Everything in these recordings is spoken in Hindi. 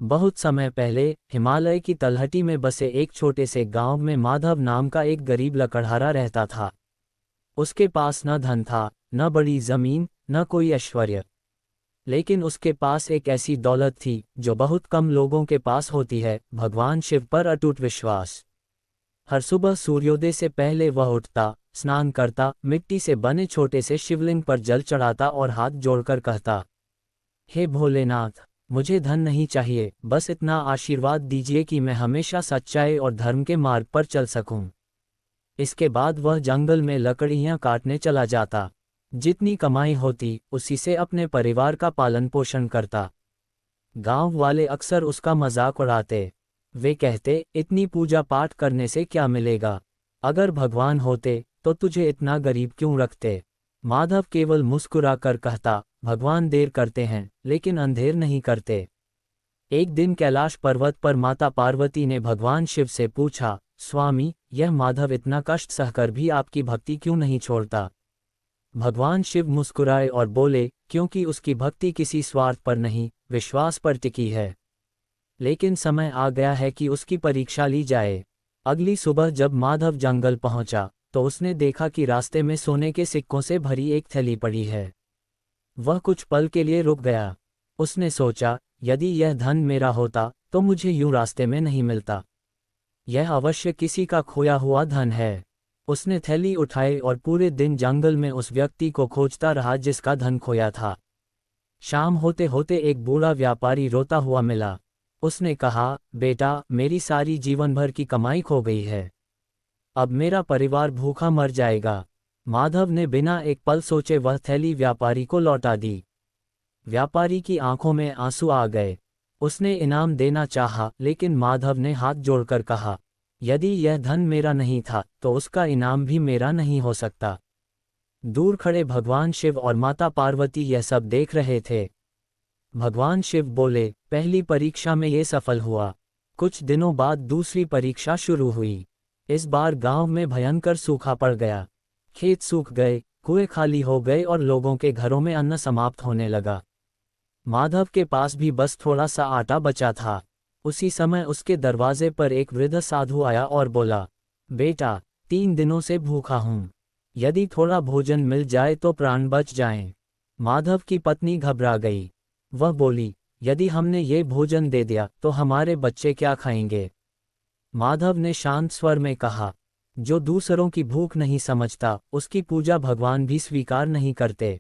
बहुत समय पहले हिमालय की तलहटी में बसे एक छोटे से गांव में माधव नाम का एक गरीब लकड़हारा रहता था। उसके पास न धन था, न बड़ी जमीन, न कोई ऐश्वर्य। लेकिन उसके पास एक ऐसी दौलत थी जो बहुत कम लोगों के पास होती है, भगवान शिव पर अटूट विश्वास। हर सुबह सूर्योदय से पहले वह उठता, स्नान करता, मिट्टी से बने छोटे से शिवलिंग पर जल चढ़ाता और हाथ जोड़कर कहता, हे भोलेनाथ, मुझे धन नहीं चाहिए, बस इतना आशीर्वाद दीजिए कि मैं हमेशा सच्चाई और धर्म के मार्ग पर चल सकूं। इसके बाद वह जंगल में लकड़ियां काटने चला जाता। जितनी कमाई होती उसी से अपने परिवार का पालन पोषण करता। गांव वाले अक्सर उसका मजाक उड़ाते। वे कहते, इतनी पूजा पाठ करने से क्या मिलेगा? अगर भगवान होते तो तुझे इतना गरीब क्यों रखते? माधव केवल मुस्कुरा कर कहता, भगवान देर करते हैं लेकिन अंधेर नहीं करते। एक दिन कैलाश पर्वत पर माता पार्वती ने भगवान शिव से पूछा, स्वामी, यह माधव इतना कष्ट सहकर भी आपकी भक्ति क्यों नहीं छोड़ता? भगवान शिव मुस्कुराए और बोले, क्योंकि उसकी भक्ति किसी स्वार्थ पर नहीं, विश्वास पर टिकी है। लेकिन समय आ गया है कि उसकी परीक्षा ली जाए। अगली सुबह जब माधव जंगल पहुंचा तो उसने देखा कि रास्ते में सोने के सिक्कों से भरी एक थैली पड़ी है। वह कुछ पल के लिए रुक गया। उसने सोचा, यदि यह धन मेरा होता तो मुझे यूं रास्ते में नहीं मिलता। यह अवश्य किसी का खोया हुआ धन है। उसने थैली उठाई और पूरे दिन जंगल में उस व्यक्ति को खोजता रहा जिसका धन खोया था। शाम होते होते एक बूढ़ा व्यापारी रोता हुआ मिला। उसने कहा, बेटा, मेरी सारी जीवन भर की कमाई खो गई है। अब मेरा परिवार भूखा मर जाएगा। माधव ने बिना एक पल सोचे वह थैली व्यापारी को लौटा दी। व्यापारी की आंखों में आंसू आ गए। उसने इनाम देना चाहा, लेकिन माधव ने हाथ जोड़कर कहा, यदि यह धन मेरा नहीं था तो उसका इनाम भी मेरा नहीं हो सकता। दूर खड़े भगवान शिव और माता पार्वती यह सब देख रहे थे। भगवान शिव बोले, पहली परीक्षा में ये सफल हुआ। कुछ दिनों बाद दूसरी परीक्षा शुरू हुई। इस बार गांव में भयंकर सूखा पड़ गया। खेत सूख गए, कुएं खाली हो गए और लोगों के घरों में अन्न समाप्त होने लगा। माधव के पास भी बस थोड़ा सा आटा बचा था। उसी समय उसके दरवाजे पर एक वृद्ध साधु आया और बोला, बेटा, 3 दिनों से भूखा हूँ। यदि थोड़ा भोजन मिल जाए तो प्राण बच जाएं। माधव की पत्नी घबरा गई। वह बोली, यदि हमने ये भोजन दे दिया तो हमारे बच्चे क्या खाएंगे? माधव ने शांत स्वर में कहा, जो दूसरों की भूख नहीं समझता उसकी पूजा भगवान भी स्वीकार नहीं करते।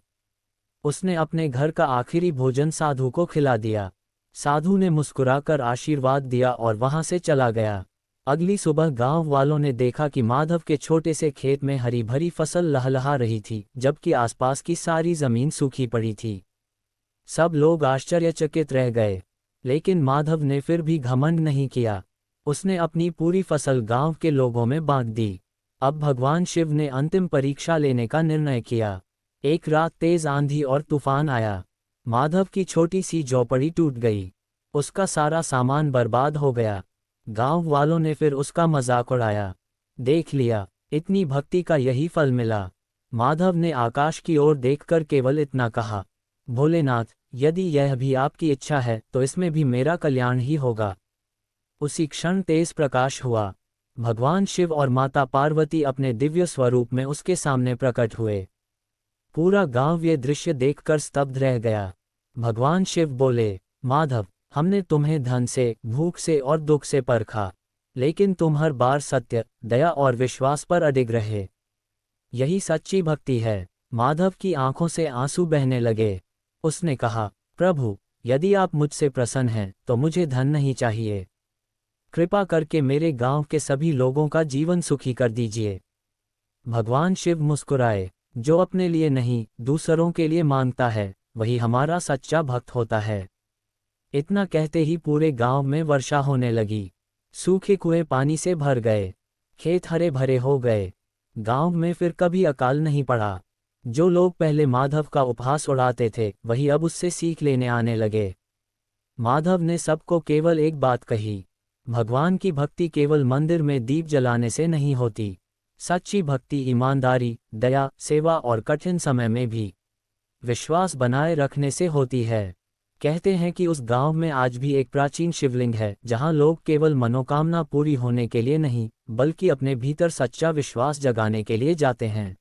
उसने अपने घर का आखिरी भोजन साधु को खिला दिया। साधु ने मुस्कुराकर आशीर्वाद दिया और वहां से चला गया। अगली सुबह गांव वालों ने देखा कि माधव के छोटे से खेत में हरी भरी फसल लहलहा रही थी, जबकि आसपास की सारी जमीन सूखी पड़ी थी। सब लोग आश्चर्यचकित रह गए, लेकिन माधव ने फिर भी घमंड नहीं किया। उसने अपनी पूरी फसल गांव के लोगों में बांट दी। अब भगवान शिव ने अंतिम परीक्षा लेने का निर्णय किया। एक रात तेज आंधी और तूफान आया। माधव की छोटी सी झोपड़ी टूट गई। उसका सारा सामान बर्बाद हो गया। गांव वालों ने फिर उसका मजाक उड़ाया। देख लिया, इतनी भक्ति का यही फल मिला। माधव ने आकाश की ओर देखकर केवल इतना कहा, भोलेनाथ, यदि यह भी आपकी इच्छा है तो इसमें भी मेरा कल्याण ही होगा। उसी क्षण तेज प्रकाश हुआ। भगवान शिव और माता पार्वती अपने दिव्य स्वरूप में उसके सामने प्रकट हुए। पूरा गांव ये दृश्य देखकर स्तब्ध रह गया। भगवान शिव बोले, माधव, हमने तुम्हें धन से, भूख से और दुख से परखा, लेकिन तुम हर बार सत्य, दया और विश्वास पर अडिग रहे। यही सच्ची भक्ति है। माधव की आंखों से आंसू बहने लगे। उसने कहा, प्रभु, यदि आप मुझसे प्रसन्न हैं तो मुझे धन नहीं चाहिए। कृपा करके मेरे गांव के सभी लोगों का जीवन सुखी कर दीजिए। भगवान शिव मुस्कुराए, जो अपने लिए नहीं दूसरों के लिए मांगता है वही हमारा सच्चा भक्त होता है। इतना कहते ही पूरे गांव में वर्षा होने लगी। सूखे कुएं पानी से भर गए। खेत हरे भरे हो गए। गांव में फिर कभी अकाल नहीं पड़ा। जो लोग पहले माधव का उपहास उड़ाते थे वही अब उससे सीख लेने आने लगे। माधव ने सबको केवल एक बात कही, भगवान की भक्ति केवल मंदिर में दीप जलाने से नहीं होती। सच्ची भक्ति ईमानदारी, दया, सेवा और कठिन समय में भी विश्वास बनाए रखने से होती है। कहते हैं कि उस गांव में आज भी एक प्राचीन शिवलिंग है जहां लोग केवल मनोकामना पूरी होने के लिए नहीं, बल्कि अपने भीतर सच्चा विश्वास जगाने के लिए जाते हैं।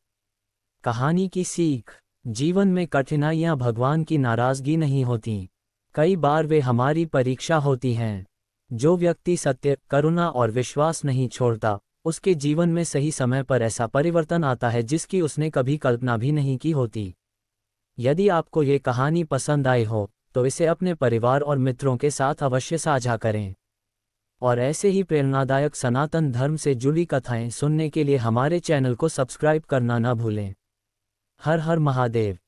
कहानी की सीख। जीवन में कठिनाइयां भगवान की नाराजगी नहीं होती, कई बार वे हमारी परीक्षा होती हैं। जो व्यक्ति सत्य, करुणा और विश्वास नहीं छोड़ता, उसके जीवन में सही समय पर ऐसा परिवर्तन आता है जिसकी उसने कभी कल्पना भी नहीं की होती। यदि आपको ये कहानी पसंद आई हो तो इसे अपने परिवार और मित्रों के साथ अवश्य साझा करें। और ऐसे ही प्रेरणादायक सनातन धर्म से जुड़ी कथाएं सुनने के लिए हमारे चैनल को सब्सक्राइब करना न भूलें। हर हर महादेव।